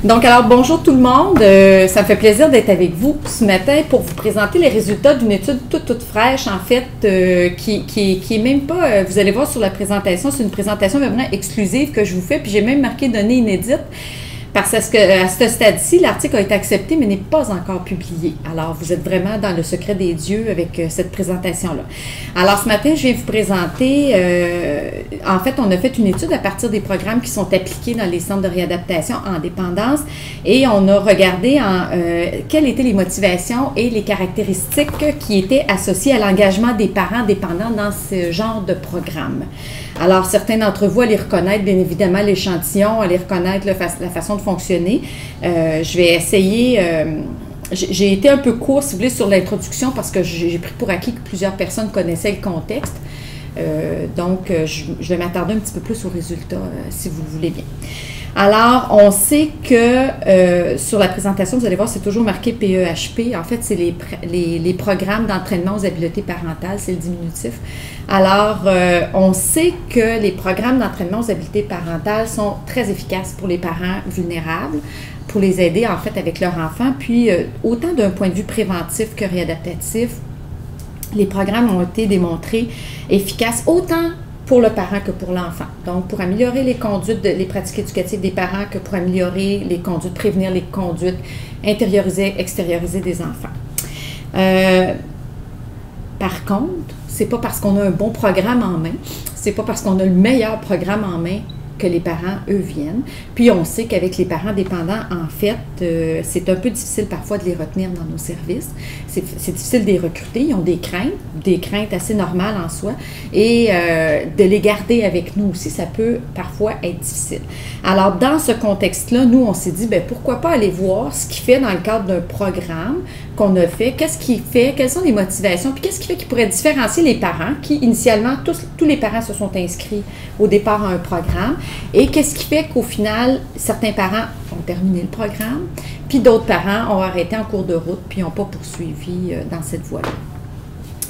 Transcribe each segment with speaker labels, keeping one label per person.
Speaker 1: Donc, alors, bonjour tout le monde. Ça me fait plaisir d'être avec vous ce matin pour vous présenter les résultats d'une étude toute fraîche, en fait, qui est même pas, vous allez voir sur la présentation, c'est une présentation vraiment exclusive que je vous fais, puis j'ai même marqué données inédites. Parce qu'à ce stade-ci, l'article a été accepté, mais n'est pas encore publié. Alors, vous êtes vraiment dans le secret des dieux avec cette présentation-là. Alors, ce matin, je viens vous présenter, en fait, on a fait une étude à partir des programmes qui sont appliqués dans les centres de réadaptation en dépendance et on a regardé quelles étaient les motivations et les caractéristiques qui étaient associées à l'engagement des parents dépendants dans ce genre de programme. Alors, certains d'entre vous allez reconnaître, bien évidemment, l'échantillon, allez reconnaître la façon de fonctionner. Je vais essayer... j'ai été un peu court, si vous voulez, sur l'introduction parce que j'ai pris pour acquis que plusieurs personnes connaissaient le contexte. Donc, je vais m'attarder un petit peu plus aux résultats, si vous le voulez bien. Alors, on sait que sur la présentation, vous allez voir, c'est toujours marqué PEHP. En fait, c'est les programmes d'entraînement aux habiletés parentales, c'est le diminutif. Alors, on sait que les programmes d'entraînement aux habiletés parentales sont très efficaces pour les parents vulnérables, pour les aider, en fait, avec leur enfant. Puis, autant d'un point de vue préventif que réadaptatif, les programmes ont été démontrés efficaces autant pour le parent que pour l'enfant. Donc, pour améliorer les conduites, les pratiques éducatives des parents que pour améliorer les conduites, prévenir les conduites intériorisées, extériorisées des enfants. Par contre, c'est pas parce qu'on a un bon programme en main, c'est pas parce qu'on a le meilleur programme en main que les parents, eux, viennent. Puis, on sait qu'avec les parents dépendants, en fait, c'est un peu difficile parfois de les retenir dans nos services. C'est difficile de les recruter. Ils ont des craintes assez normales en soi. Et de les garder avec nous aussi, ça peut parfois être difficile. Alors, dans ce contexte-là, nous, on s'est dit, bien, pourquoi pas aller voir ce qu'il fait dans le cadre d'un programme qu'on a fait, qu'est-ce qu'il fait, quelles sont les motivations, puis qu'est-ce qui fait qu'il pourrait différencier les parents qui, initialement, tous les parents se sont inscrits au départ à un programme, et qu'est-ce qui fait qu'au final, certains parents ont terminé le programme, puis d'autres parents ont arrêté en cours de route, puis n'ont pas poursuivi dans cette voie-là.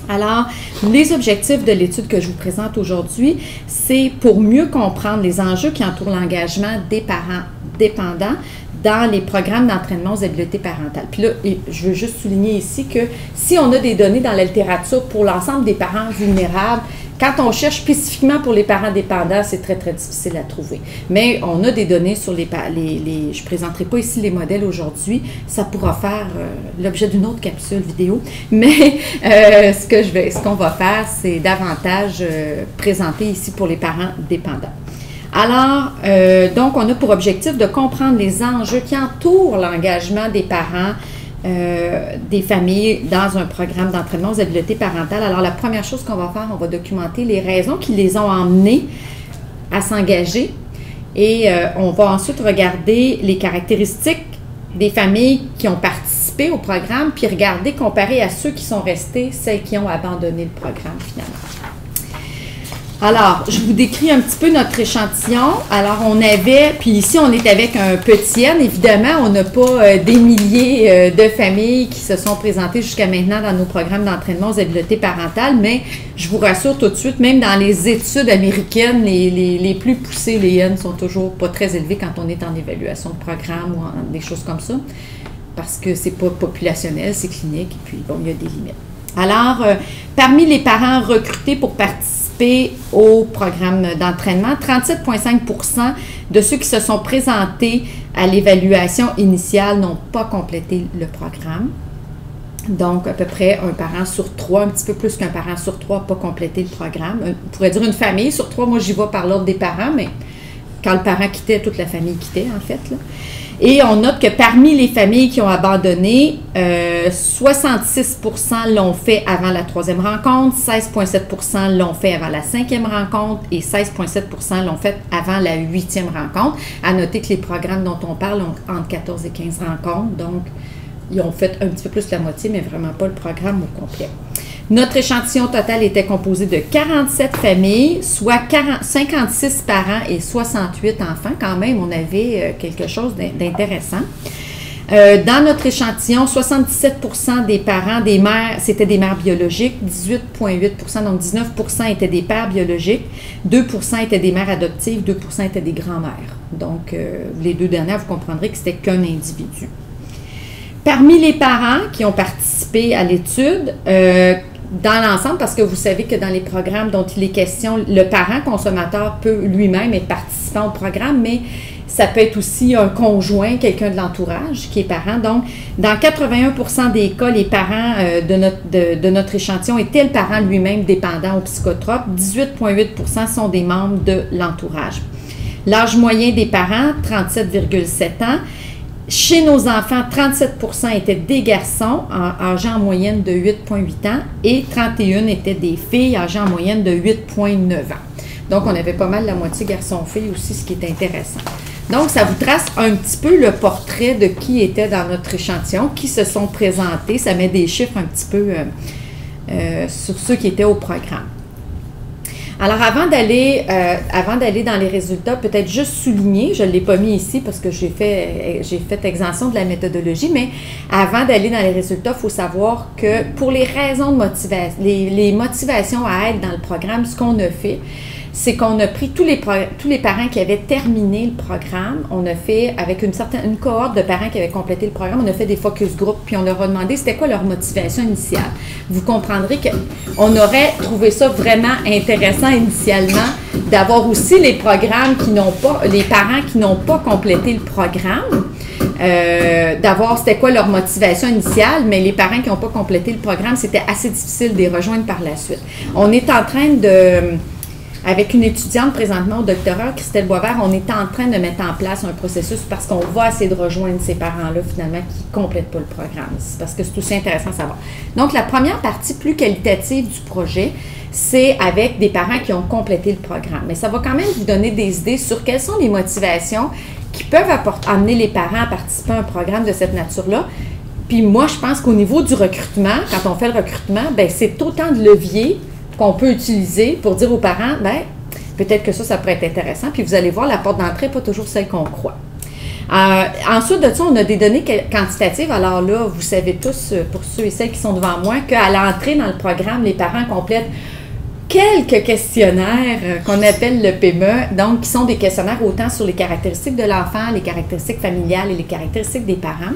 Speaker 1: Alors, les objectifs de l'étude que je vous présente aujourd'hui, c'est pour mieux comprendre les enjeux qui entourent l'engagement des parents dépendants dans les programmes d'entraînement aux habiletés parentales. Puis là, je veux juste souligner ici que si on a des données dans la littérature pour l'ensemble des parents vulnérables, quand on cherche spécifiquement pour les parents dépendants, c'est très, très difficile à trouver. Mais on a des données sur je ne présenterai pas ici les modèles aujourd'hui, ça pourra faire l'objet d'une autre capsule vidéo. Mais ce qu'on va faire, c'est davantage présenter ici pour les parents dépendants. Alors, donc, on a pour objectif de comprendre les enjeux qui entourent l'engagement des parents, des familles dans un programme d'entraînement aux habiletés parentales. Alors, la première chose qu'on va faire, on va documenter les raisons qui les ont emmenés à s'engager et on va ensuite regarder les caractéristiques des familles qui ont participé au programme puis regarder, comparer à ceux qui sont restés, celles qui ont abandonné le programme finalement. Alors, je vous décris un petit peu notre échantillon. Alors, on avait, puis ici, on est avec un petit N. Évidemment, on n'a pas des milliers de familles qui se sont présentées jusqu'à maintenant dans nos programmes d'entraînement aux habiletés parentales, mais je vous rassure tout de suite, même dans les études américaines, les plus poussées, les N sont toujours pas très élevés quand on est en évaluation de programme ou des choses comme ça, parce que c'est pas populationnel, c'est clinique, et puis bon, il y a des limites. Alors, parmi les parents recrutés pour participer au programme d'entraînement, 37,5% de ceux qui se sont présentés à l'évaluation initiale n'ont pas complété le programme. Donc, à peu près un parent sur trois, un petit peu plus qu'un parent sur trois n'a pas complété le programme. On pourrait dire une famille sur trois, moi j'y vais par l'ordre des parents, mais quand le parent quittait, toute la famille quittait en fait, là. Et on note que parmi les familles qui ont abandonné, 66% l'ont fait avant la 3e rencontre, 16,7% l'ont fait avant la 5e rencontre et 16,7% l'ont fait avant la 8e rencontre. À noter que les programmes dont on parle ont entre 14 et 15 rencontres, donc ils ont fait un petit peu plus que la moitié, mais vraiment pas le programme au complet. Notre échantillon total était composé de 47 familles, soit 56 parents et 68 enfants. Quand même, on avait quelque chose d'intéressant. Dans notre échantillon, 77% des parents, des mères, c'était des mères biologiques, 18,8%, donc 19% étaient des pères biologiques, 2% étaient des mères adoptives, 2% étaient des grands-mères. Donc, les deux dernières, vous comprendrez que c'était qu'un individu. Parmi les parents qui ont participé à l'étude, dans l'ensemble, parce que vous savez que dans les programmes dont il est question, le parent consommateur peut lui-même être participant au programme, mais ça peut être aussi un conjoint, quelqu'un de l'entourage qui est parent. Donc, dans 81% des cas, les parents de notre échantillon étaient le parent lui-même dépendant au psychotrope. 18,8% sont des membres de l'entourage. L'âge moyen des parents, 37,7 ans. Chez nos enfants, 37% étaient des garçons, âgés en moyenne de 8,8 ans, et 31 étaient des filles, âgées en moyenne de 8,9 ans. Donc, on avait pas mal la moitié garçons-filles aussi, ce qui est intéressant. Donc, ça vous trace un petit peu le portrait de qui était dans notre échantillon, qui se sont présentés. Ça met des chiffres un petit peu sur ceux qui étaient au programme. Alors, avant d'aller dans les résultats, peut-être juste souligner, je ne l'ai pas mis ici parce que j'ai fait exemption de la méthodologie, mais avant d'aller dans les résultats, il faut savoir que pour les raisons de motivation, les motivations à être dans le programme, ce qu'on a fait, c'est qu'on a pris tous les parents qui avaient terminé le programme, on a fait, avec une cohorte de parents qui avaient complété le programme, on a fait des focus group, puis on leur a demandé c'était quoi leur motivation initiale. Vous comprendrez qu'on aurait trouvé ça vraiment intéressant initialement, d'avoir aussi les programmes qui n'ont pas, les parents qui n'ont pas complété le programme, d'avoir c'était quoi leur motivation initiale, mais les parents qui n'ont pas complété le programme, c'était assez difficile de les rejoindre par la suite. On est en train de... Avec une étudiante présentement au doctorat, Christelle Boisvert, on est en train de mettre en place un processus parce qu'on va essayer de rejoindre ces parents-là, finalement, qui ne complètent pas le programme. C'est parce que c'est aussi intéressant à savoir. Donc, la première partie plus qualitative du projet, c'est avec des parents qui ont complété le programme. Mais ça va quand même vous donner des idées sur quelles sont les motivations qui peuvent amener les parents à participer à un programme de cette nature-là. Puis moi, je pense qu'au niveau du recrutement, quand on fait le recrutement, bien, c'est autant de leviers qu'on peut utiliser pour dire aux parents, bien, peut-être que ça pourrait être intéressant. Puis vous allez voir, la porte d'entrée n'est pas toujours celle qu'on croit. Ensuite de ça, on a des données quantitatives. Alors là, vous savez tous, pour ceux et celles qui sont devant moi, qu'à l'entrée dans le programme, les parents complètent quelques questionnaires qu'on appelle le PME, donc qui sont des questionnaires autant sur les caractéristiques de l'enfant, les caractéristiques familiales et les caractéristiques des parents.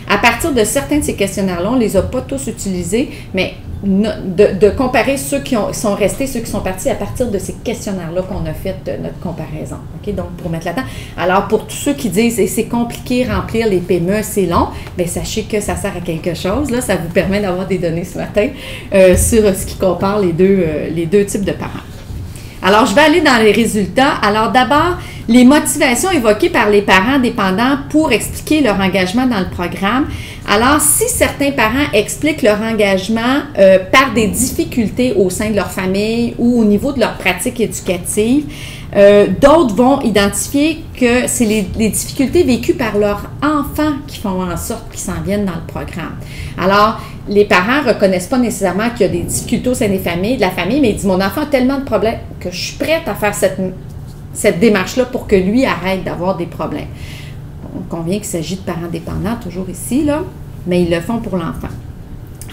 Speaker 1: À partir de certains de ces questionnaires-là, on ne les a pas tous utilisés, mais de comparer ceux qui sont restés, ceux qui sont partis à partir de ces questionnaires-là qu'on a fait notre comparaison. OK? Donc, pour mettre là-dedans. Alors, pour tous ceux qui disent « c'est compliqué remplir les PME, c'est long », bien, sachez que ça sert à quelque chose. Là, ça vous permet d'avoir des données ce matin sur ce qui compare les deux types de parents. Alors, je vais aller dans les résultats. Alors, d'abord, les motivations évoquées par les parents dépendants pour expliquer leur engagement dans le programme. Alors, si certains parents expliquent leur engagement par des difficultés au sein de leur famille ou au niveau de leur pratique éducative, d'autres vont identifier que c'est les difficultés vécues par leurs enfants qui font en sorte qu'ils s'en viennent dans le programme. Alors, les parents ne reconnaissent pas nécessairement qu'il y a des difficultés au sein de la famille, mais ils disent « Mon enfant a tellement de problèmes que je suis prête à faire cette démarche-là pour que lui arrête d'avoir des problèmes. » On convient qu'il s'agit de parents dépendants, toujours ici, là, mais ils le font pour l'enfant.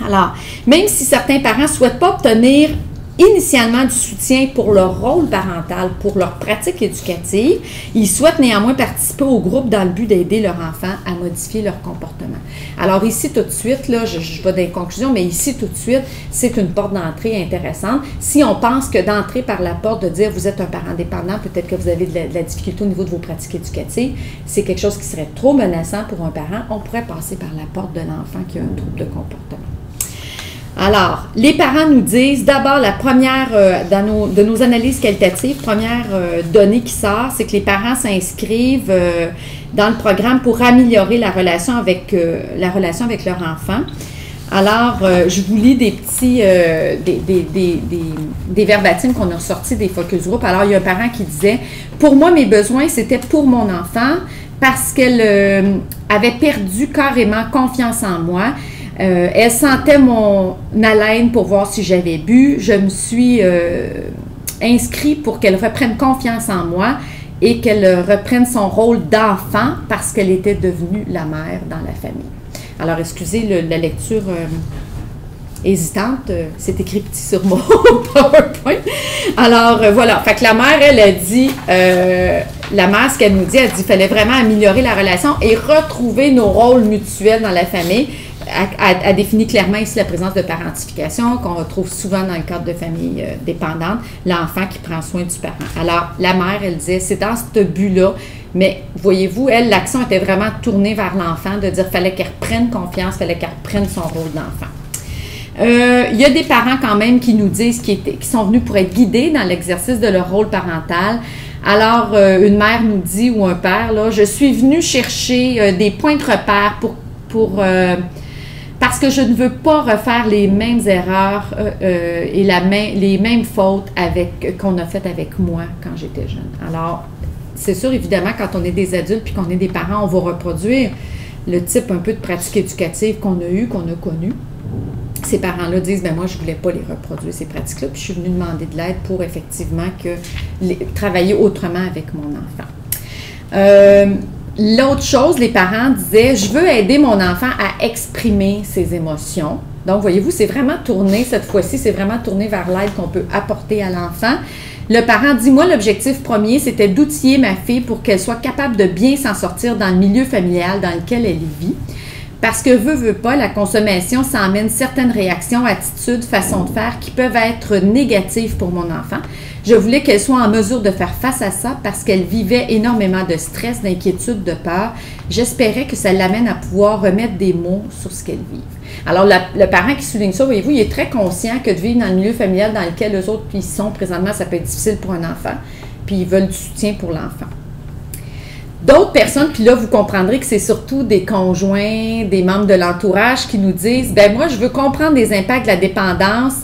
Speaker 1: Alors, même si certains parents ne souhaitent pas obtenir initialement du soutien pour leur rôle parental, pour leur pratique éducative, ils souhaitent néanmoins participer au groupe dans le but d'aider leur enfant à modifier leur comportement. Alors ici, tout de suite, là, je vais dans les conclusions, mais ici, tout de suite, c'est une porte d'entrée intéressante. Si on pense que d'entrer par la porte, de dire vous êtes un parent dépendant, peut-être que vous avez de la difficulté au niveau de vos pratiques éducatives, c'est quelque chose qui serait trop menaçant pour un parent, on pourrait passer par la porte de l'enfant qui a un trouble de comportement. Alors, les parents nous disent, d'abord, la première, de nos analyses qualitatives, première donnée qui sort, c'est que les parents s'inscrivent dans le programme pour améliorer la relation avec leur enfant. Alors, je vous lis des petits, des verbatims qu'on a ressortis des focus group. Alors, il y a un parent qui disait, « Pour moi, mes besoins, c'était pour mon enfant parce qu'elle avait perdu carrément confiance en moi. » Elle sentait mon haleine pour voir si j'avais bu. Je me suis inscrite pour qu'elle reprenne confiance en moi et qu'elle reprenne son rôle d'enfant parce qu'elle était devenue la mère dans la famille. Alors, excusez la lecture hésitante, c'est écrit petit sur mon PowerPoint. Alors, voilà. Fait que la mère, elle a dit, la mère, ce qu'elle nous dit, elle dit qu'il fallait vraiment améliorer la relation et retrouver nos rôles mutuels dans la famille. Elle définit clairement ici la présence de parentification qu'on retrouve souvent dans le cadre de familles dépendantes, l'enfant qui prend soin du parent. Alors, la mère, elle disait, c'est dans ce but-là, mais voyez-vous, elle, l'action était vraiment tournée vers l'enfant, de dire qu'il fallait qu'elle reprenne confiance, il fallait qu'elle reprenne son rôle d'enfant. Il y a des parents quand même qui nous disent qui sont venus pour être guidés dans l'exercice de leur rôle parental. Alors, une mère nous dit, ou un père, là, je suis venu chercher des points de repère parce que je ne veux pas refaire les mêmes erreurs et les mêmes fautes qu'on a faites avec moi quand j'étais jeune. Alors, c'est sûr, évidemment, quand on est des adultes puis qu'on est des parents, on va reproduire le type un peu de pratique éducative qu'on a eu, qu'on a connu. Ces parents-là disent, ben moi, je ne voulais pas les reproduire, ces pratiques-là, puis je suis venue demander de l'aide pour effectivement travailler autrement avec mon enfant. L'autre chose, les parents disaient, je veux aider mon enfant à exprimer ses émotions. Donc, voyez-vous, c'est vraiment tourné, cette fois-ci, c'est vraiment tourné vers l'aide qu'on peut apporter à l'enfant. Le parent dit, moi, l'objectif premier, c'était d'outiller ma fille pour qu'elle soit capable de bien s'en sortir dans le milieu familial dans lequel elle vit. Parce que veut pas, la consommation, ça emmène certaines réactions, attitudes, façons de faire qui peuvent être négatives pour mon enfant. Je voulais qu'elle soit en mesure de faire face à ça parce qu'elle vivait énormément de stress, d'inquiétude, de peur. J'espérais que ça l'amène à pouvoir remettre des mots sur ce qu'elle vit. Alors, le parent qui souligne ça, voyez-vous, il est très conscient que de vivre dans le milieu familial dans lequel eux autres ils sont présentement, ça peut être difficile pour un enfant, puis ils veulent du soutien pour l'enfant. D'autres personnes, puis là, vous comprendrez que c'est surtout des conjoints, des membres de l'entourage qui nous disent, ben moi, je veux comprendre les impacts de la dépendance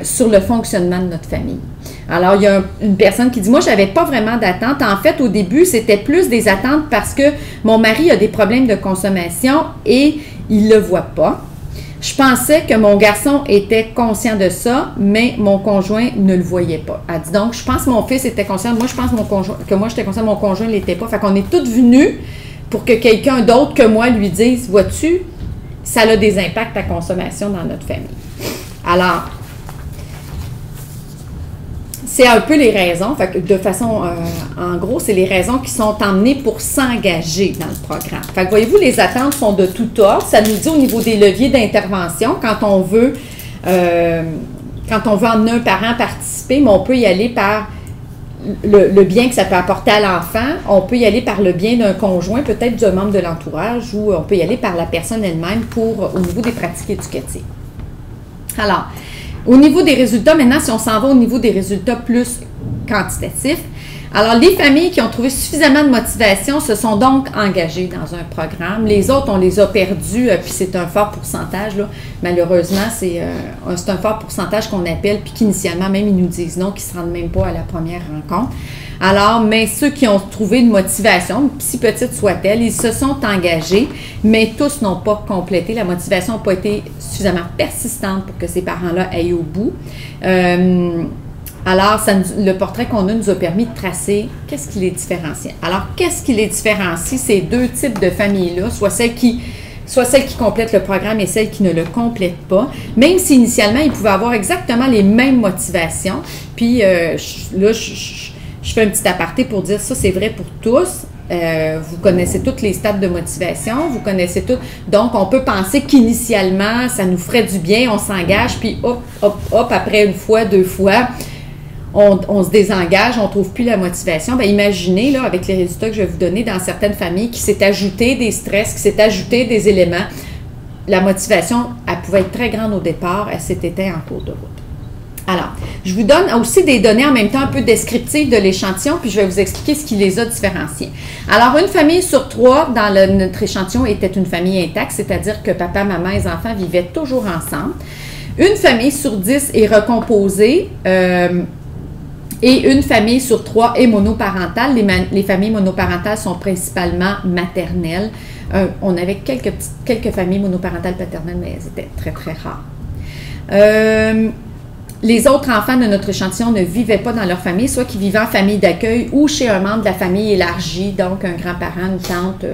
Speaker 1: sur le fonctionnement de notre famille. Alors, il y a une personne qui dit, moi, je n'avais pas vraiment d'attente. En fait, au début, c'était plus des attentes parce que mon mari a des problèmes de consommation et il ne le voit pas. Je pensais que mon garçon était conscient de ça, mais mon conjoint ne le voyait pas. Elle dit donc, je pense que mon fils était conscient, moi je pense que moi j'étais conscient, mon conjoint ne l'était pas. Fait qu'on est tous venus pour que quelqu'un d'autre que moi lui dise, vois-tu, ça a des impacts à consommation dans notre famille. Alors, c'est un peu les raisons, fait que de façon, en gros, c'est les raisons qui sont emmenées pour s'engager dans le programme. Fait que voyez-vous, les attentes sont de tout ordre. Ça nous dit au niveau des leviers d'intervention, quand on veut emmener un parent participer, mais on peut y aller par le bien que ça peut apporter à l'enfant, on peut y aller par le bien d'un conjoint, peut-être d'un membre de l'entourage, ou on peut y aller par la personne elle-même au niveau des pratiques éducatives. Alors, au niveau des résultats, maintenant, si on s'en va au niveau des résultats plus quantitatifs, alors les familles qui ont trouvé suffisamment de motivation se sont donc engagées dans un programme. Les autres, on les a perdus, puis c'est un fort pourcentage, là. Malheureusement, c'est un fort pourcentage qu'on appelle, puis qu'initialement, même, ils nous disent non, qu'ils ne se rendent même pas à la première rencontre. Alors, mais ceux qui ont trouvé une motivation, si petite soit-elle, ils se sont engagés, mais tous n'ont pas complété. La motivation n'a pas été suffisamment persistante pour que ces parents-là aillent au bout. Alors, le portrait qu'on a nous a permis de tracer qu'est-ce qui les différencie. Alors, qu'est-ce qui les différencie, ces deux types de familles-là, soit celles qui complètent le programme et celles qui ne le complètent pas, même si initialement, ils pouvaient avoir exactement les mêmes motivations. Puis, je fais un petit aparté pour dire ça, c'est vrai pour tous. Vous connaissez tous les stades de motivation, vous connaissez tout. Donc, on peut penser qu'initialement, ça nous ferait du bien, on s'engage, puis hop, hop, hop, après une fois, deux fois, on se désengage, on ne trouve plus la motivation. Bien, imaginez, là, avec les résultats que je vais vous donner, dans certaines familles, qui s'est ajouté des stress, qui s'est ajouté des éléments. La motivation, elle pouvait être très grande au départ, elle s'est éteinte en cours de route. Alors, je vous donne aussi des données en même temps un peu descriptives de l'échantillon, puis je vais vous expliquer ce qui les a différenciés. Alors, une famille sur trois dans notre échantillon était une famille intacte, c'est-à-dire que papa, maman et les enfants vivaient toujours ensemble. Une famille sur 10 est recomposée et une famille sur 3 est monoparentale. Les familles monoparentales sont principalement maternelles. On avait quelques familles monoparentales paternelles, mais elles étaient très, très rares. les autres enfants de notre échantillon ne vivaient pas dans leur famille, soit qu'ils vivaient en famille d'accueil ou chez un membre de la famille élargie, donc un grand-parent, une tante,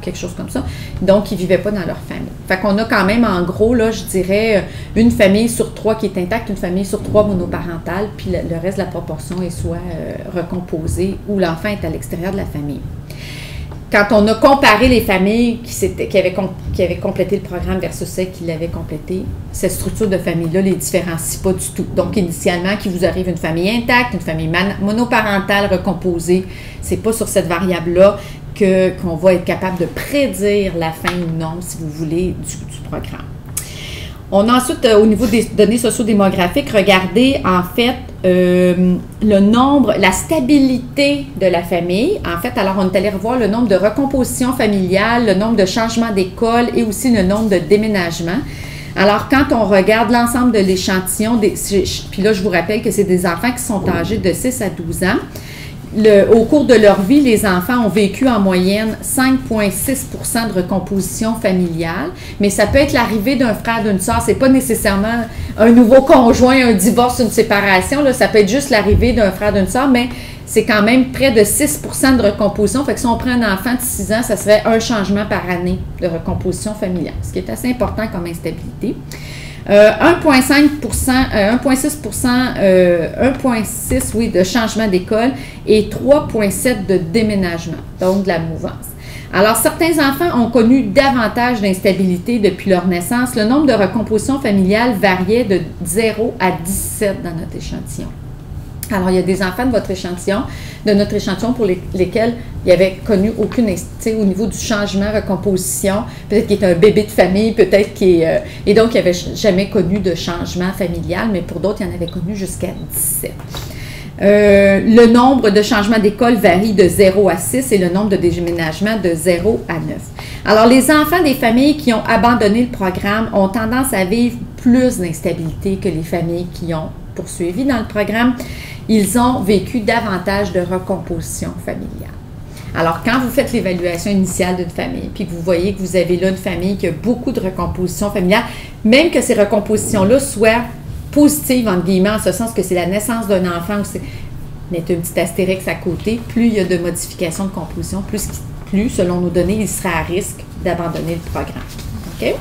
Speaker 1: quelque chose comme ça. Donc, ils ne vivaient pas dans leur famille. Fait qu'on a quand même, en gros, là, je dirais, une famille sur 3 qui est intacte, une famille sur 3 monoparentale, puis le reste de la proportion est soit recomposée ou l'enfant est à l'extérieur de la famille. Quand on a comparé les familles qui avaient complété le programme versus celles qui l'avaient complété, cette structure de famille-là ne les différencie pas du tout. Donc, initialement, qu'il vous arrive une famille intacte, une famille monoparentale recomposée, c'est pas sur cette variable-là qu'on va être capable de prédire la fin ou non, si vous voulez, du programme. On a ensuite, au niveau des données sociodémographiques, regardé en fait le nombre, la stabilité de la famille. En fait, alors on est allé revoir le nombre de recompositions familiales, le nombre de changements d'école et aussi le nombre de déménagements. Alors, quand on regarde l'ensemble de l'échantillon, puis là, je vous rappelle que c'est des enfants qui sont âgés de 6 à 12 ans. Au cours de leur vie, les enfants ont vécu en moyenne 5,6% de recomposition familiale, mais ça peut être l'arrivée d'un frère, d'une sœur. C'est pas nécessairement un nouveau conjoint, un divorce, une séparation. Là, ça peut être juste l'arrivée d'un frère, d'une sœur, mais c'est quand même près de 6% de recomposition. Fait que si on prend un enfant de 6 ans, ça serait un changement par année de recomposition familiale, ce qui est assez important comme instabilité. 1,6% oui, de changement d'école et 3,7% de déménagement, donc de la mouvance. Alors, certains enfants ont connu davantage d'instabilité depuis leur naissance. Le nombre de recompositions familiales variait de 0 à 17 dans notre échantillon. Alors, il y a des enfants de notre échantillon pour lesquels il n'y avait connu aucune, au niveau du changement, recomposition, peut-être qu'il est un bébé de famille, peut-être qu'il est... et donc, il n'avait jamais connu de changement familial, mais pour d'autres, il en avait connu jusqu'à 17. Le nombre de changements d'école varie de 0 à 6 et le nombre de déménagements de 0 à 9. Alors, les enfants des familles qui ont abandonné le programme ont tendance à vivre plus d'instabilité que les familles qui ont poursuivi dans le programme. Ils ont vécu davantage de recomposition familiale. Alors, quand vous faites l'évaluation initiale d'une famille, puis que vous voyez que vous avez là une famille qui a beaucoup de recomposition familiale, même que ces recompositions-là soient positives, entre guillemets, en ce sens que c'est la naissance d'un enfant, mettez un petit astérix à côté, plus il y a de modifications de composition, plus, selon nos données, il sera à risque d'abandonner le programme. OK?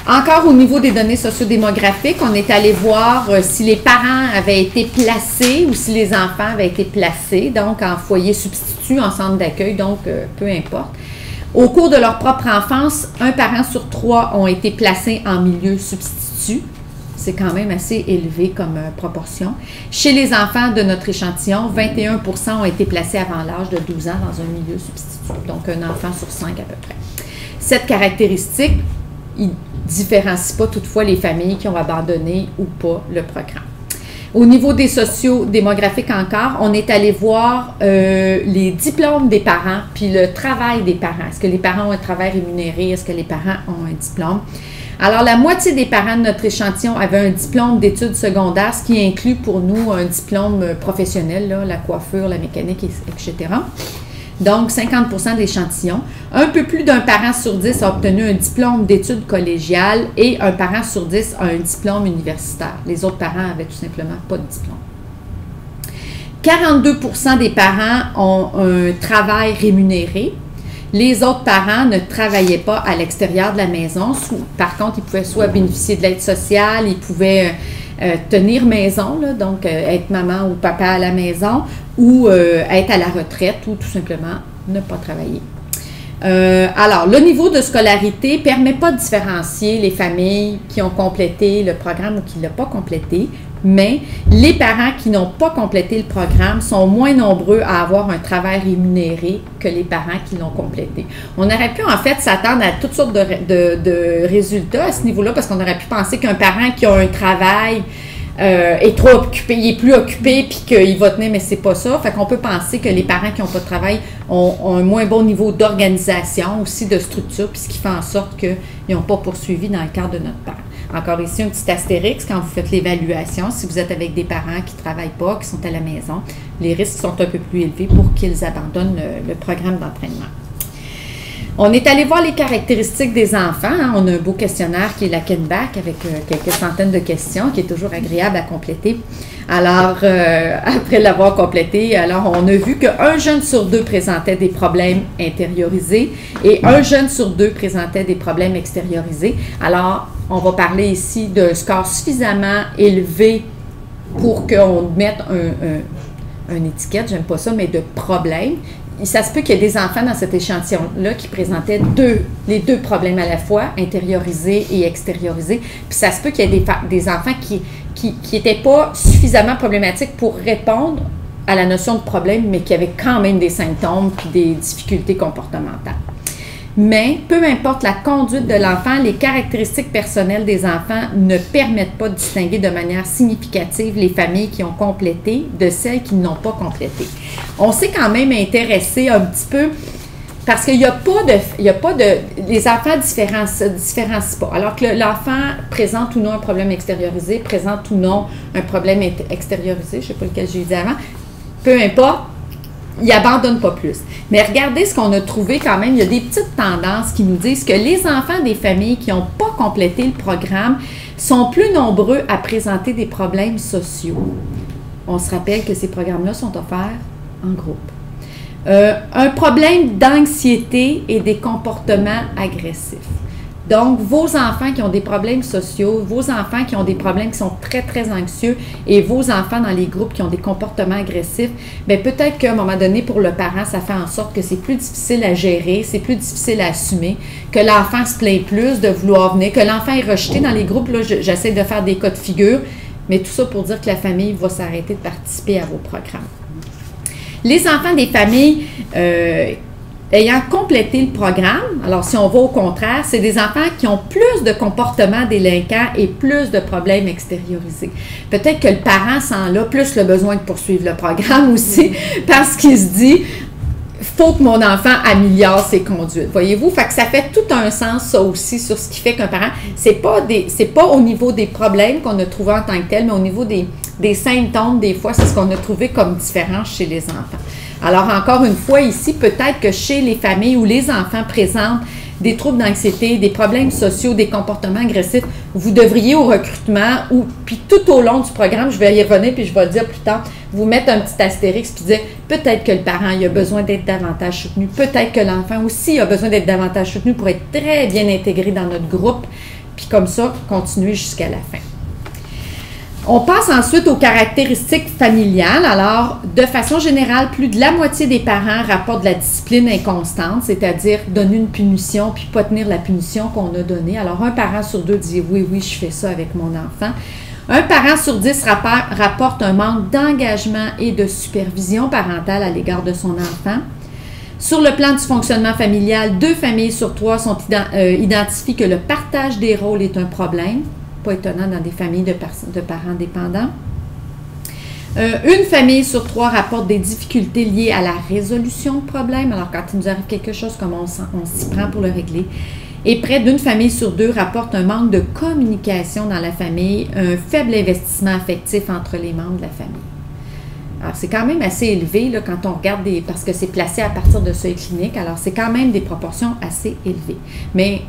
Speaker 1: Encore au niveau des données sociodémographiques, on est allé voir si les parents avaient été placés ou si les enfants avaient été placés, donc en foyer substitut, en centre d'accueil, donc peu importe. Au cours de leur propre enfance, un parent sur 3 ont été placés en milieu substitut. C'est quand même assez élevé comme proportion. Chez les enfants de notre échantillon, 21% ont été placés avant l'âge de 12 ans dans un milieu substitut, donc un enfant sur 5 à peu près. Cette caractéristique, il ne différencie pas toutefois les familles qui ont abandonné ou pas le programme. Au niveau des sociodémographiques encore, on est allé voir les diplômes des parents puis le travail des parents. Est-ce que les parents ont un travail rémunéré? Est-ce que les parents ont un diplôme? Alors, la moitié des parents de notre échantillon avaient un diplôme d'études secondaires, ce qui inclut pour nous un diplôme professionnel, là, la coiffure, la mécanique, etc. Donc, 50% de l'échantillon. Un peu plus d'un parent sur 10 a obtenu un diplôme d'études collégiales et un parent sur 10 a un diplôme universitaire. Les autres parents n'avaient tout simplement pas de diplôme. 42% des parents ont un travail rémunéré. Les autres parents ne travaillaient pas à l'extérieur de la maison. Par contre, ils pouvaient soit bénéficier de l'aide sociale, ils pouvaient tenir maison, là, donc être maman ou papa à la maison, ou être à la retraite, ou tout simplement ne pas travailler. Alors, le niveau de scolarité ne permet pas de différencier les familles qui ont complété le programme ou qui ne l'ont pas complété, mais les parents qui n'ont pas complété le programme sont moins nombreux à avoir un travail rémunéré que les parents qui l'ont complété. On aurait pu en fait s'attendre à toutes sortes de résultats à ce niveau-là, parce qu'on aurait pu penser qu'un parent qui a un travail est trop occupé, il est plus occupé, puis qu'il va tenir, mais c'est pas ça. Fait qu'on peut penser que les parents qui n'ont pas de travail ont un moins bon niveau d'organisation, aussi de structure, puis ce qui fait en sorte qu'ils n'ont pas poursuivi dans le cadre de notre parent. Encore ici, un petit astérix quand vous faites l'évaluation. Si vous êtes avec des parents qui ne travaillent pas, qui sont à la maison, les risques sont un peu plus élevés pour qu'ils abandonnent le programme d'entraînement. On est allé voir les caractéristiques des enfants. Hein. On a un beau questionnaire qui est la Kenback avec quelques centaines de questions qui est toujours agréable à compléter. Alors, après l'avoir complété, alors on a vu qu'un jeune sur deux présentait des problèmes intériorisés et un jeune sur deux présentait des problèmes extériorisés. Alors, on va parler ici d'un score suffisamment élevé pour qu'on mette une étiquette, j'aime pas ça, mais de problème. Ça se peut qu'il y ait des enfants dans cet échantillon-là qui présentaient les deux problèmes à la fois, intériorisés et extériorisés. Puis ça se peut qu'il y ait des enfants qui n'étaient pas suffisamment problématiques pour répondre à la notion de problème, mais qui avaient quand même des symptômes puis des difficultés comportementales. Mais peu importe la conduite de l'enfant, les caractéristiques personnelles des enfants ne permettent pas de distinguer de manière significative les familles qui ont complété de celles qui n'ont pas complété. On s'est quand même intéressé un petit peu parce qu'il n'y a pas de, les enfants se différencient pas. Alors que l'enfant présente ou non un problème extériorisé, présente ou non un problème extériorisé, je ne sais pas lequel j'ai dit avant, peu importe, il n'abandonne pas plus. Mais regardez ce qu'on a trouvé quand même. Il y a des petites tendances qui nous disent que les enfants des familles qui n'ont pas complété le programme sont plus nombreux à présenter des problèmes sociaux. On se rappelle que ces programmes-là sont offerts en groupe. Un problème d'anxiété et des comportements agressifs. Donc, vos enfants qui ont des problèmes sociaux, vos enfants qui ont des problèmes qui sont très, très anxieux et vos enfants dans les groupes qui ont des comportements agressifs, bien peut-être qu'à un moment donné, pour le parent, ça fait en sorte que c'est plus difficile à gérer, c'est plus difficile à assumer, que l'enfant se plaint plus de vouloir venir, que l'enfant est rejeté dans les groupes. Là, j'essaie de faire des cas de figure, mais tout ça pour dire que la famille va s'arrêter de participer à vos programmes. Les enfants des familles ayant complété le programme, alors si on va au contraire, c'est des enfants qui ont plus de comportements délinquants et plus de problèmes extériorisés. Peut-être que le parent sent là plus le besoin de poursuivre le programme aussi parce qu'il se dit « faut que mon enfant améliore ses conduites ». Voyez-vous? Fait que ça fait tout un sens, ça aussi, sur ce qui fait qu'un parent, c'est pas au niveau des problèmes qu'on a trouvé en tant que tel, mais au niveau des symptômes, des fois, c'est ce qu'on a trouvé comme différent chez les enfants. Alors, encore une fois, ici, peut-être que chez les familles où les enfants présentent des troubles d'anxiété, des problèmes sociaux, des comportements agressifs, vous devriez au recrutement, puis tout au long du programme, je vais y revenir, puis je vais le dire plus tard, vous mettre un petit astérix, puis dire peut-être que le parent il a besoin d'être davantage soutenu, peut-être que l'enfant aussi a besoin d'être davantage soutenu pour être très bien intégré dans notre groupe, puis comme ça, continuer jusqu'à la fin. On passe ensuite aux caractéristiques familiales. Alors, de façon générale, plus de la moitié des parents rapportent de la discipline inconstante, c'est-à-dire donner une punition puis pas tenir la punition qu'on a donnée. Alors, un parent sur deux dit « oui, oui, je fais ça avec mon enfant ». Un parent sur 10 rapporte un manque d'engagement et de supervision parentale à l'égard de son enfant. Sur le plan du fonctionnement familial, 2 familles sur 3 identifient que le partage des rôles est un problème. Pas étonnant dans des familles de parents dépendants. Une famille sur 3 rapporte des difficultés liées à la résolution de problèmes. Alors, quand il nous arrive quelque chose, comment on s'y prend pour le régler. Et près d'une famille sur 2 rapporte un manque de communication dans la famille, un faible investissement affectif entre les membres de la famille. Alors, c'est quand même assez élevé là, quand on regarde parce que c'est placé à partir de seuil clinique. Alors, c'est quand même des proportions assez élevées. Mais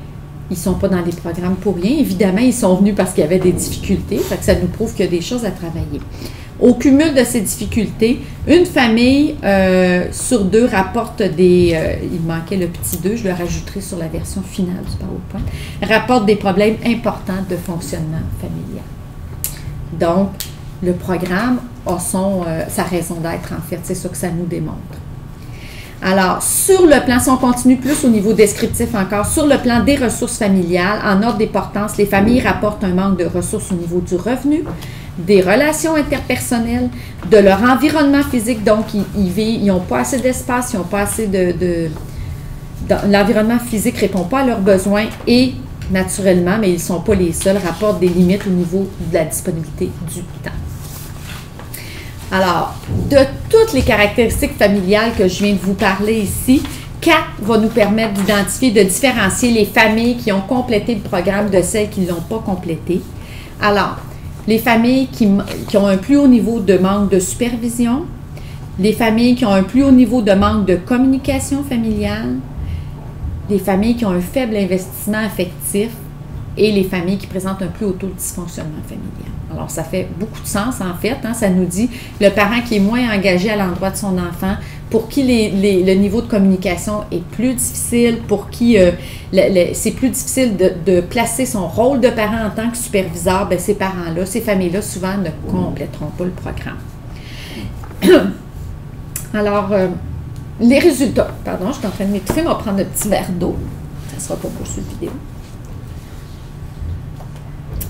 Speaker 1: ils ne sont pas dans les programmes pour rien. Évidemment, ils sont venus parce qu'il y avait des difficultés. Fait que ça nous prouve qu'il y a des choses à travailler. Au cumul de ces difficultés, une famille sur 2 rapporte il manquait le petit 2, je le rajouterai sur la version finale du PowerPoint, rapporte des problèmes importants de fonctionnement familial. Donc, le programme a sa raison d'être, en fait. C'est ça que ça nous démontre. Alors, sur le plan, si on continue plus au niveau descriptif encore, sur le plan des ressources familiales, en ordre d'importance, les familles rapportent un manque de ressources au niveau du revenu, des relations interpersonnelles, de leur environnement physique. Donc, ils n'ont pas assez d'espace, ils n'ont pas assez l'environnement physique ne répond pas à leurs besoins et, naturellement, mais ils ne sont pas les seuls, rapportent des limites au niveau de la disponibilité du temps. Alors, de toutes les caractéristiques familiales que je viens de vous parler ici, 4 va nous permettre d'identifier, de différencier les familles qui ont complété le programme de celles qui ne l'ont pas complété. Alors, les familles qui ont un plus haut niveau de manque de supervision, les familles qui ont un plus haut niveau de manque de communication familiale, des familles qui ont un faible investissement affectif et les familles qui présentent un plus haut taux de dysfonctionnement familial. Alors, ça fait beaucoup de sens, en fait. Hein? Ça nous dit le parent qui est moins engagé à l'endroit de son enfant, pour qui le niveau de communication est plus difficile, pour qui c'est plus difficile de placer son rôle de parent en tant que superviseur, bien, ces parents-là, ces familles-là, souvent ne compléteront pas le programme. Alors, les résultats. Pardon, je suis en train de m'étouffer, mais on va prendre un petit verre d'eau. Ça ne sera pas pour cette vidéo.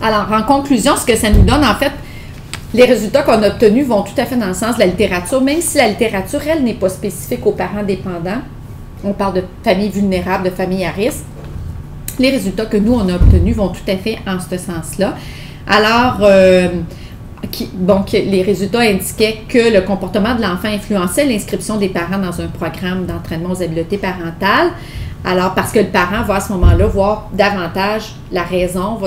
Speaker 1: Alors, en conclusion, ce que ça nous donne, en fait, les résultats qu'on a obtenus vont tout à fait dans le sens de la littérature, même si la littérature, elle, n'est pas spécifique aux parents dépendants. On parle de familles vulnérables, de familles à risque. Les résultats que nous, on a obtenus vont tout à fait en ce sens-là. Alors, donc, les résultats indiquaient que le comportement de l'enfant influençait l'inscription des parents dans un programme d'entraînement aux habiletés parentales. Alors, parce que le parent va à ce moment-là voir davantage la raison,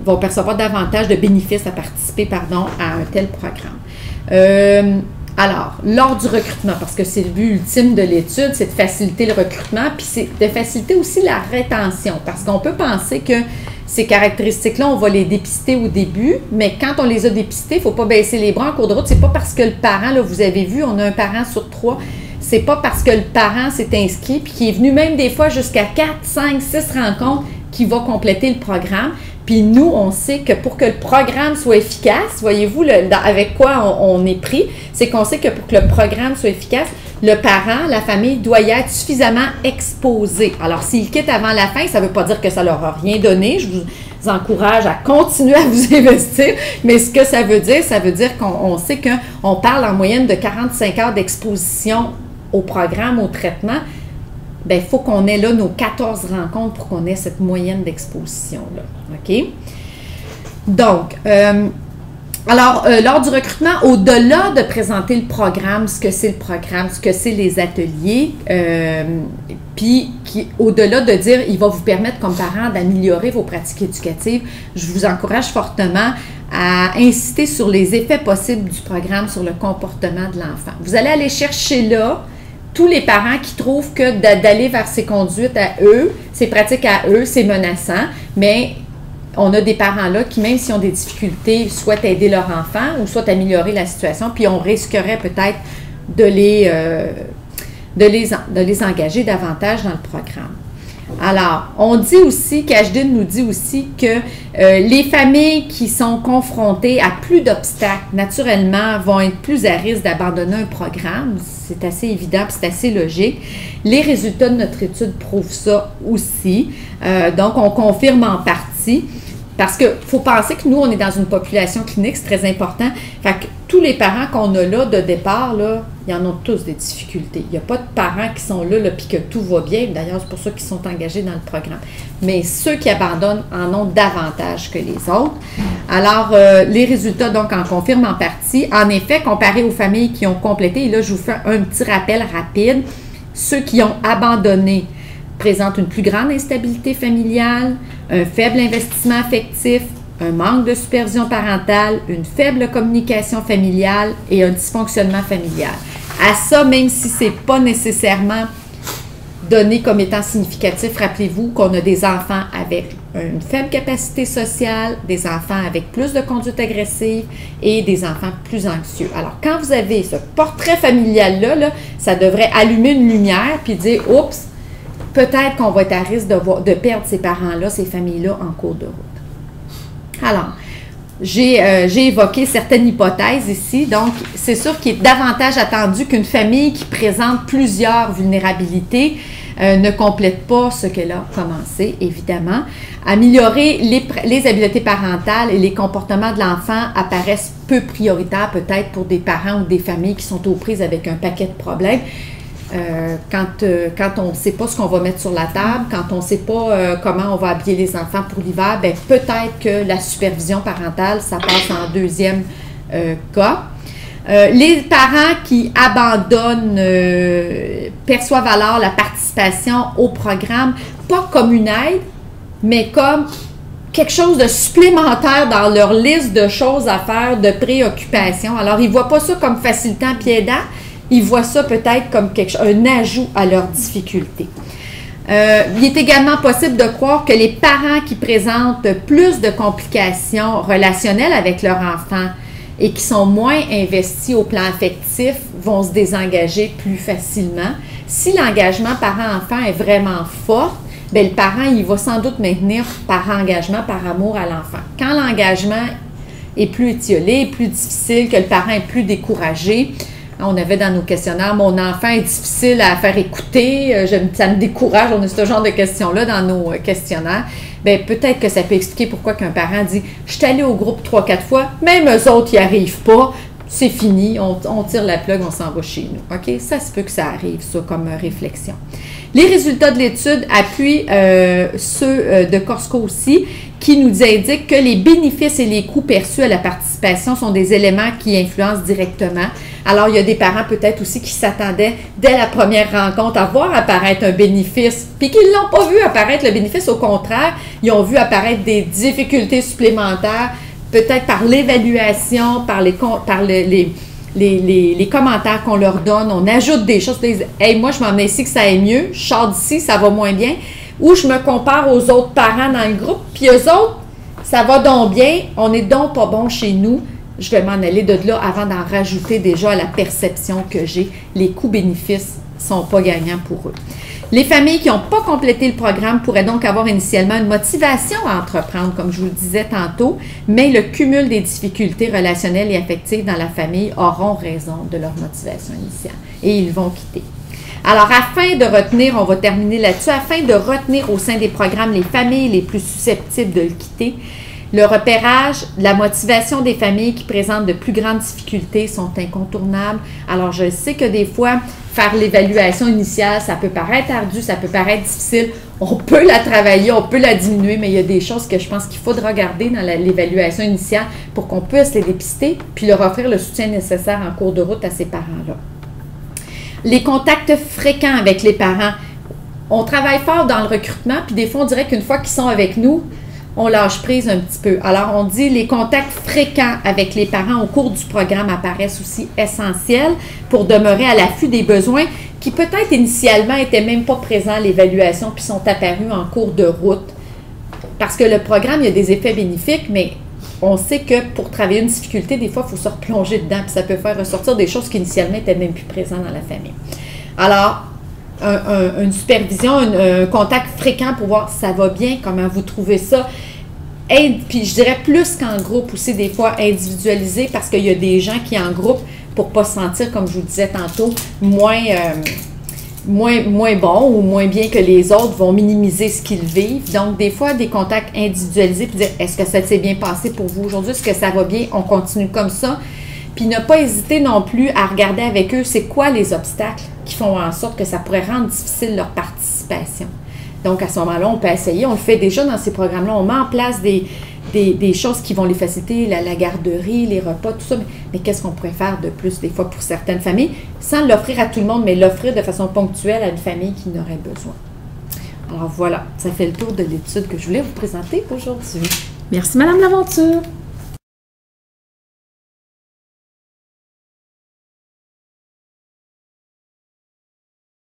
Speaker 1: vont percevoir davantage de bénéfices à participer, à un tel programme. Alors, lors du recrutement, parce que c'est le but ultime de l'étude, c'est de faciliter le recrutement, puis c'est de faciliter aussi la rétention, parce qu'on peut penser que ces caractéristiques-là, on va les dépister au début, mais quand on les a dépistées, il ne faut pas baisser les bras en cours de route. C'est pas parce que le parent, là, vous avez vu, on a un parent sur 3, c'est pas parce que le parent s'est inscrit, puis qui est venu même des fois jusqu'à 4, 5, 6 rencontres, qui va compléter le programme. Puis nous, on sait que pour que le programme soit efficace, voyez-vous, avec quoi on est pris, c'est qu'on sait que pour que le programme soit efficace, le parent, la famille doit y être suffisamment exposé. Alors, s'il quitte avant la fin, ça ne veut pas dire que ça ne leur a rien donné. Je vous encourage à continuer à vous investir. Mais ce que ça veut dire qu'on sait qu'on parle en moyenne de 45 heures d'exposition au programme, au traitement. Bien, il faut qu'on ait là nos 14 rencontres pour qu'on ait cette moyenne d'exposition-là. OK? Donc, lors du recrutement, au-delà de présenter le programme, ce que c'est le programme, ce que c'est les ateliers, puis au-delà de dire, il va vous permettre comme parent d'améliorer vos pratiques éducatives, je vous encourage fortement à inciter sur les effets possibles du programme sur le comportement de l'enfant. Vous allez aller chercher là tous les parents qui trouvent que d'aller vers ces conduites à eux, ces pratiques à eux, c'est menaçant, mais on a des parents là qui, même s'ils ont des difficultés, souhaitent aider leur enfant ou souhaitent améliorer la situation, puis on risquerait peut-être de les engager davantage dans le programme. Alors, on dit aussi, Cashdin nous dit aussi que les familles qui sont confrontées à plus d'obstacles, naturellement, vont être plus à risque d'abandonner un programme. C'est assez évident, c'est assez logique. Les résultats de notre étude prouvent ça aussi. Donc, on confirme en partie. Parce qu'il faut penser que nous, on est dans une population clinique, c'est très important. Fait que tous les parents qu'on a là de départ, là, ils en ont tous des difficultés. Il n'y a pas de parents qui sont là, puis que tout va bien. D'ailleurs, c'est pour ça qu'ils sont engagés dans le programme. Mais ceux qui abandonnent en ont davantage que les autres. Alors, les résultats, donc, en confirment en partie. En effet, comparé aux familles qui ont complété, et là, je vous fais un petit rappel rapide, ceux qui ont abandonné présentent une plus grande instabilité familiale, un faible investissement affectif, un manque de supervision parentale, une faible communication familiale et un dysfonctionnement familial. À ça, même si ce n'est pas nécessairement donné comme étant significatif, rappelez-vous qu'on a des enfants avec une faible capacité sociale, des enfants avec plus de conduite agressive et des enfants plus anxieux. Alors, quand vous avez ce portrait familial-là, ça devrait allumer une lumière puis dire « Oups, peut-être qu'on va être à risque de perdre ces parents-là, ces familles-là en cours de route. » Alors, j'ai évoqué certaines hypothèses ici. Donc, c'est sûr qu'il est davantage attendu qu'une famille qui présente plusieurs vulnérabilités ne complète pas ce qu'elle a commencé, évidemment. Améliorer les habiletés parentales et les comportements de l'enfant apparaissent peu prioritaires peut-être pour des parents ou des familles qui sont aux prises avec un paquet de problèmes. Quand on ne sait pas ce qu'on va mettre sur la table, quand on ne sait pas comment on va habiller les enfants pour l'hiver, bien, peut-être que la supervision parentale, ça passe en deuxième cas. Les parents qui abandonnent perçoivent alors la participation au programme, pas comme une aide, mais comme quelque chose de supplémentaire dans leur liste de choses à faire, de préoccupations. Alors, ils ne voient pas ça comme facilitant puis aidant, ils voient ça peut-être comme un ajout à leurs difficultés. Il est également possible de croire que les parents qui présentent plus de complications relationnelles avec leur enfant et qui sont moins investis au plan affectif vont se désengager plus facilement. Si l'engagement parent-enfant est vraiment fort, bien, le parent, il va sans doute maintenir par engagement, par amour à l'enfant. Quand l'engagement est plus étiolé, plus difficile, que le parent est plus découragé, on avait dans nos questionnaires, mon enfant est difficile à faire écouter, ça me décourage, on a ce genre de questions-là dans nos questionnaires. Bien, peut-être que ça peut expliquer pourquoi qu'un parent dit « Je suis allé au groupe 3-4 fois, même eux autres, ils n'y arrivent pas, c'est fini, on tire la plug, on s'en va chez nous. » OK? Ça se peut que ça arrive, ça, comme réflexion. Les résultats de l'étude appuient ceux de Corsico aussi, qui nous indiquent que les bénéfices et les coûts perçus à la participation sont des éléments qui influencent directement. Alors, il y a des parents peut-être aussi qui s'attendaient dès la première rencontre à voir apparaître un bénéfice, puis qui ne l'ont pas vu apparaître le bénéfice. Au contraire, ils ont vu apparaître des difficultés supplémentaires, peut-être par l'évaluation, par les commentaires qu'on leur donne. On ajoute des choses, ils disent « Hey, moi, je m'en ai ici que ça aille mieux, je sors d'ici, ça va moins bien. » Ou je me compare aux autres parents dans le groupe, puis eux autres, ça va donc bien, on est donc pas bon chez nous. Je vais m'en aller de là avant d'en rajouter déjà à la perception que j'ai. Les coûts-bénéfices ne sont pas gagnants pour eux. Les familles qui n'ont pas complété le programme pourraient donc avoir initialement une motivation à entreprendre, comme je vous le disais tantôt, mais le cumul des difficultés relationnelles et affectives dans la famille auront raison de leur motivation initiale et ils vont quitter. Alors, afin de retenir, on va terminer là-dessus, afin de retenir au sein des programmes les familles les plus susceptibles de le quitter, le repérage, la motivation des familles qui présentent de plus grandes difficultés sont incontournables. Alors, je sais que des fois, faire l'évaluation initiale, ça peut paraître ardu, ça peut paraître difficile. On peut la travailler, on peut la diminuer, mais il y a des choses que je pense qu'il faut regarder dans l'évaluation initiale pour qu'on puisse les dépister puis leur offrir le soutien nécessaire en cours de route à ces parents-là. Les contacts fréquents avec les parents. On travaille fort dans le recrutement, puis des fois, on dirait qu'une fois qu'ils sont avec nous, on lâche prise un petit peu. Alors, on dit les contacts fréquents avec les parents au cours du programme apparaissent aussi essentiels pour demeurer à l'affût des besoins qui peut-être initialement n'étaient même pas présents à l'évaluation puis sont apparus en cours de route. Parce que le programme, il y a des effets bénéfiques, mais on sait que pour travailler une difficulté, des fois, il faut se replonger dedans puis ça peut faire ressortir des choses qui initialement n'étaient même plus présentes dans la famille. Alors, une supervision, un contact fréquent pour voir ça va bien, comment vous trouvez ça. Puis je dirais plus qu'en groupe aussi, des fois individualisé, parce qu'il y a des gens qui en groupe, pour ne pas se sentir, comme je vous disais tantôt, moins bons ou moins bien que les autres, vont minimiser ce qu'ils vivent. Donc, des fois, des contacts individualisés, puis dire, est-ce que ça s'est bien passé pour vous aujourd'hui? Est-ce que ça va bien? On continue comme ça. Puis ne pas hésiter non plus à regarder avec eux, c'est quoi les obstacles qui font en sorte que ça pourrait rendre difficile leur participation. Donc, à ce moment-là, on peut essayer. On le fait déjà dans ces programmes-là. On met en place des choses qui vont les faciliter, la garderie, les repas, tout ça. Mais qu'est-ce qu'on pourrait faire de plus, des fois, pour certaines familles, sans l'offrir à tout le monde, mais l'offrir de façon ponctuelle à une famille qui en aurait besoin. Alors voilà, ça fait le tour de l'étude que je voulais vous présenter aujourd'hui.
Speaker 2: Merci, Madame Laventure.